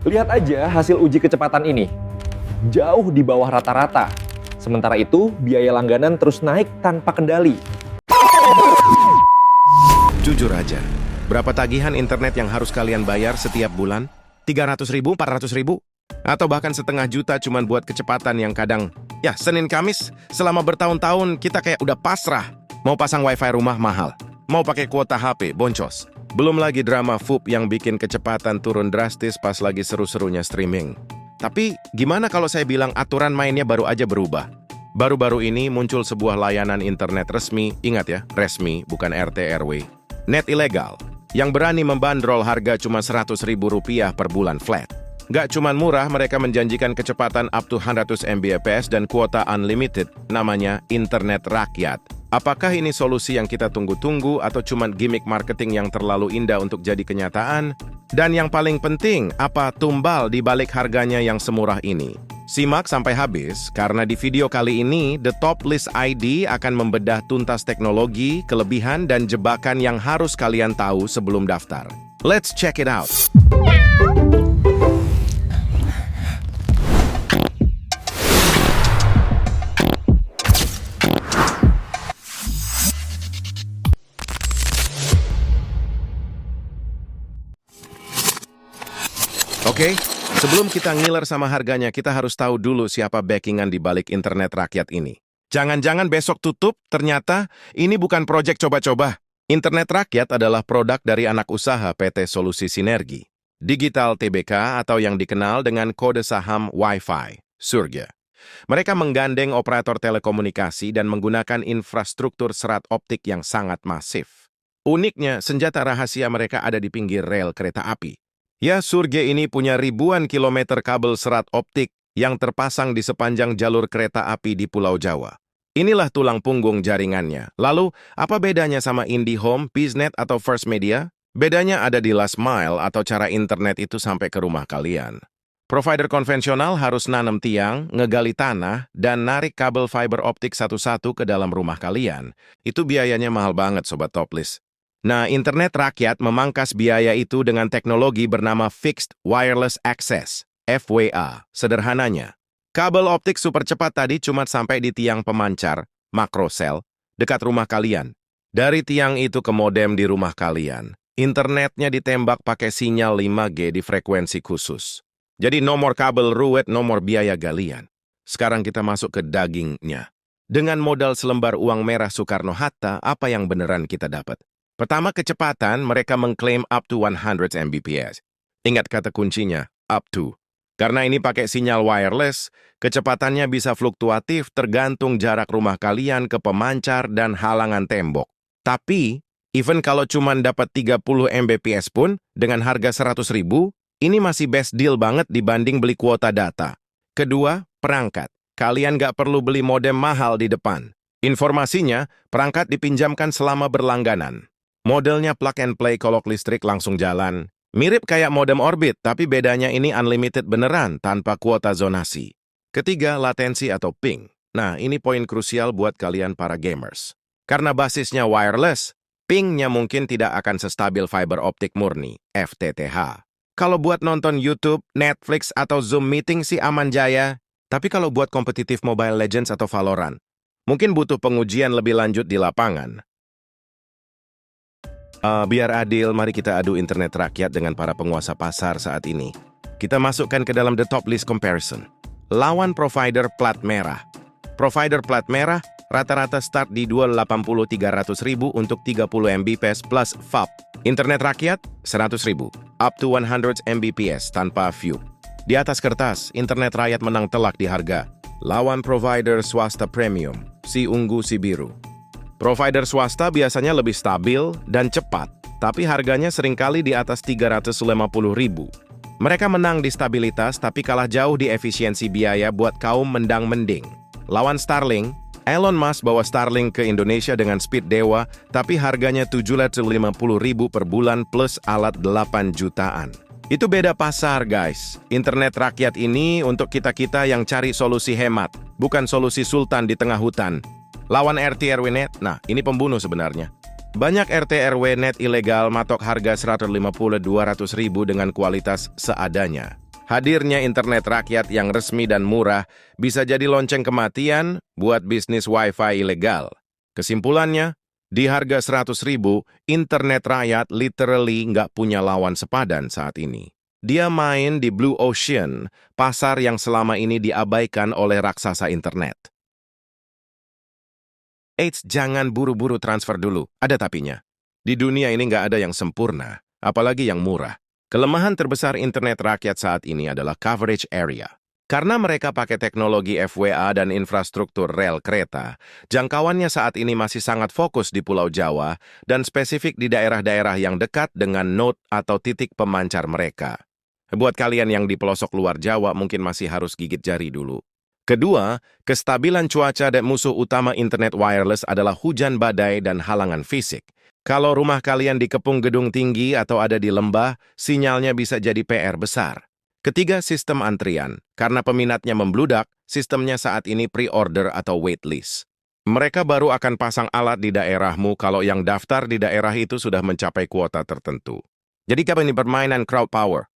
Lihat aja hasil uji kecepatan ini. Jauh di bawah rata-rata. Sementara itu, biaya langganan terus naik tanpa kendali. Jujur aja, berapa tagihan internet yang harus kalian bayar setiap bulan? 300.000, 400.000? Atau bahkan setengah juta cuman buat kecepatan yang kadang, ya Senin Kamis, selama bertahun-tahun kita kayak udah pasrah. Mau pasang wifi rumah mahal, mau pakai kuota HP, boncos. Belum lagi drama FUP yang bikin kecepatan turun drastis pas lagi seru-serunya streaming. Tapi gimana kalau saya bilang aturan mainnya baru aja berubah? Baru-baru ini muncul sebuah layanan internet resmi, ingat ya, resmi bukan RT RW. Net ilegal, yang berani membandrol harga cuma Rp100.000 per bulan flat. Gak cuman murah, mereka menjanjikan kecepatan up to 100 Mbps dan kuota unlimited, namanya internet rakyat. Apakah ini solusi yang kita tunggu-tunggu atau cuman gimmick marketing yang terlalu indah untuk jadi kenyataan? Dan yang paling penting, apa tumbal di balik harganya yang semurah ini? Simak sampai habis, karena di video kali ini, The Top List ID akan membedah tuntas teknologi, kelebihan, dan jebakan yang harus kalian tahu sebelum daftar. Let's check it out! Oke, sebelum kita ngiler sama harganya, kita harus tahu dulu siapa backingan di balik internet rakyat ini. Jangan-jangan besok tutup, ternyata ini bukan proyek coba-coba. Internet rakyat adalah produk dari anak usaha PT Solusi Sinergi, Digital Tbk atau yang dikenal dengan kode saham Wi-Fi, Surga. Mereka menggandeng operator telekomunikasi dan menggunakan infrastruktur serat optik yang sangat masif. Uniknya, senjata rahasia mereka ada di pinggir rel kereta api. Ya, Surge ini punya ribuan kilometer kabel serat optik yang terpasang di sepanjang jalur kereta api di Pulau Jawa. Inilah tulang punggung jaringannya. Lalu, apa bedanya sama IndiHome, BizNet, atau First Media? Bedanya ada di last mile atau cara internet itu sampai ke rumah kalian. Provider konvensional harus nanam tiang, ngegali tanah, dan narik kabel fiber optik satu-satu ke dalam rumah kalian. Itu biayanya mahal banget, Sobat Toplist. Nah, internet rakyat memangkas biaya itu dengan teknologi bernama Fixed Wireless Access, FWA. Sederhananya, kabel optik super cepat tadi cuma sampai di tiang pemancar, makrosel, dekat rumah kalian. Dari tiang itu ke modem di rumah kalian, internetnya ditembak pakai sinyal 5G di frekuensi khusus. Jadi nomor kabel ruwet, nomor biaya galian. Sekarang kita masuk ke dagingnya. Dengan modal selembar uang merah Soekarno-Hatta, apa yang beneran kita dapat? Pertama, kecepatan, mereka mengklaim up to 100 Mbps. Ingat kata kuncinya, up to. Karena ini pakai sinyal wireless, kecepatannya bisa fluktuatif tergantung jarak rumah kalian ke pemancar dan halangan tembok. Tapi, even kalau cuma dapat 30 Mbps pun, dengan harga 100.000, ini masih best deal banget dibanding beli kuota data. Kedua, perangkat. Kalian nggak perlu beli modem mahal di depan. Informasinya, perangkat dipinjamkan selama berlangganan. Modelnya plug and play, kolok listrik langsung jalan. Mirip kayak modem Orbit, tapi bedanya ini unlimited beneran tanpa kuota zonasi. Ketiga, latensi atau ping. Nah, ini poin krusial buat kalian para gamers. Karena basisnya wireless, pingnya mungkin tidak akan sestabil fiber optik murni, FTTH. Kalau buat nonton YouTube, Netflix, atau Zoom meeting sih aman jaya. Tapi kalau buat kompetitif Mobile Legends atau Valorant, mungkin butuh pengujian lebih lanjut di lapangan. Biar adil, mari kita adu internet rakyat dengan para penguasa pasar saat ini. Kita masukkan ke dalam The Top List Comparison. Lawan provider plat merah. Provider plat merah rata-rata start di 280-300.000 untuk 30 Mbps plus FAP. Internet rakyat 100.000, up to 100 Mbps tanpa view. Di atas kertas, internet rakyat menang telak di harga. Lawan provider swasta premium, si ungu si biru. Provider swasta biasanya lebih stabil dan cepat, tapi harganya seringkali di atas 350.000. Mereka menang di stabilitas, tapi kalah jauh di efisiensi biaya buat kaum mendang-mending. Lawan Starlink, Elon Musk bawa Starlink ke Indonesia dengan speed dewa, tapi harganya 750.000 per bulan plus alat 8 jutaan. Itu beda pasar, guys. Internet rakyat ini untuk kita-kita yang cari solusi hemat, bukan solusi sultan di tengah hutan. Lawan RT RW net, nah ini pembunuh sebenarnya. Banyak RT RW net ilegal matok harga 150-200.000 dengan kualitas seadanya. Hadirnya internet rakyat yang resmi dan murah bisa jadi lonceng kematian buat bisnis Wi-Fi ilegal. Kesimpulannya, di harga 100.000, internet rakyat literally nggak punya lawan sepadan saat ini. Dia main di Blue Ocean, pasar yang selama ini diabaikan oleh raksasa internet. Eits, jangan buru-buru transfer dulu, ada tapinya. Di dunia ini nggak ada yang sempurna, apalagi yang murah. Kelemahan terbesar internet rakyat saat ini adalah coverage area. Karena mereka pakai teknologi FWA dan infrastruktur rel kereta, jangkauannya saat ini masih sangat fokus di Pulau Jawa dan spesifik di daerah-daerah yang dekat dengan node atau titik pemancar mereka. Buat kalian yang di pelosok luar Jawa mungkin masih harus gigit jari dulu. Kedua, kestabilan cuaca dan musuh utama internet wireless adalah hujan badai dan halangan fisik. Kalau rumah kalian dikepung gedung tinggi atau ada di lembah, sinyalnya bisa jadi PR besar. Ketiga, sistem antrian. Karena peminatnya membludak, sistemnya saat ini pre-order atau waitlist. Mereka baru akan pasang alat di daerahmu kalau yang daftar di daerah itu sudah mencapai kuota tertentu. Jadi ini permainan crowd power.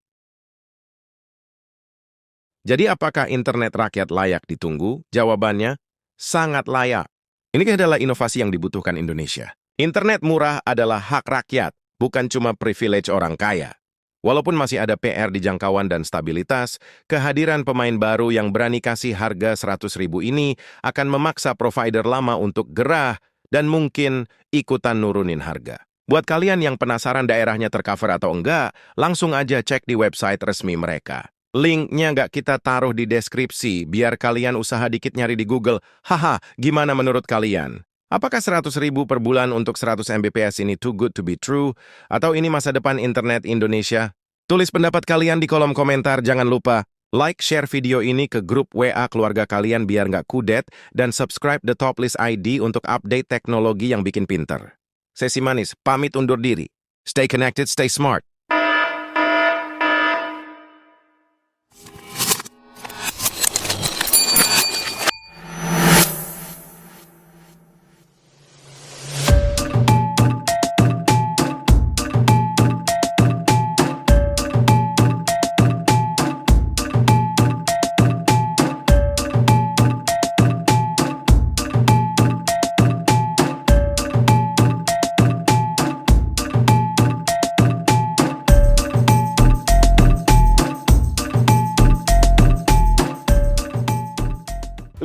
Jadi apakah internet rakyat layak ditunggu? Jawabannya, sangat layak. Ini adalah inovasi yang dibutuhkan Indonesia. Internet murah adalah hak rakyat, bukan cuma privilege orang kaya. Walaupun masih ada PR di jangkauan dan stabilitas, kehadiran pemain baru yang berani kasih harga 100.000 ini akan memaksa provider lama untuk gerah dan mungkin ikutan nurunin harga. Buat kalian yang penasaran daerahnya tercover atau enggak, langsung aja cek di website resmi mereka. Linknya nggak kita taruh di deskripsi, biar kalian usaha dikit nyari di Google. Haha, gimana menurut kalian? Apakah 100.000 per bulan untuk 100 Mbps ini too good to be true? Atau ini masa depan internet Indonesia? Tulis pendapat kalian di kolom komentar. Jangan lupa like, share video ini ke grup WA keluarga kalian biar nggak kudet, dan subscribe The Top List ID untuk update teknologi yang bikin pinter. Sesi manis, pamit undur diri. Stay connected, stay smart.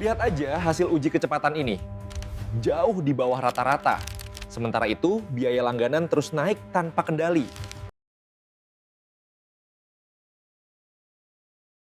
Lihat aja hasil uji kecepatan ini. Jauh di bawah rata-rata. Sementara itu, biaya langganan terus naik tanpa kendali.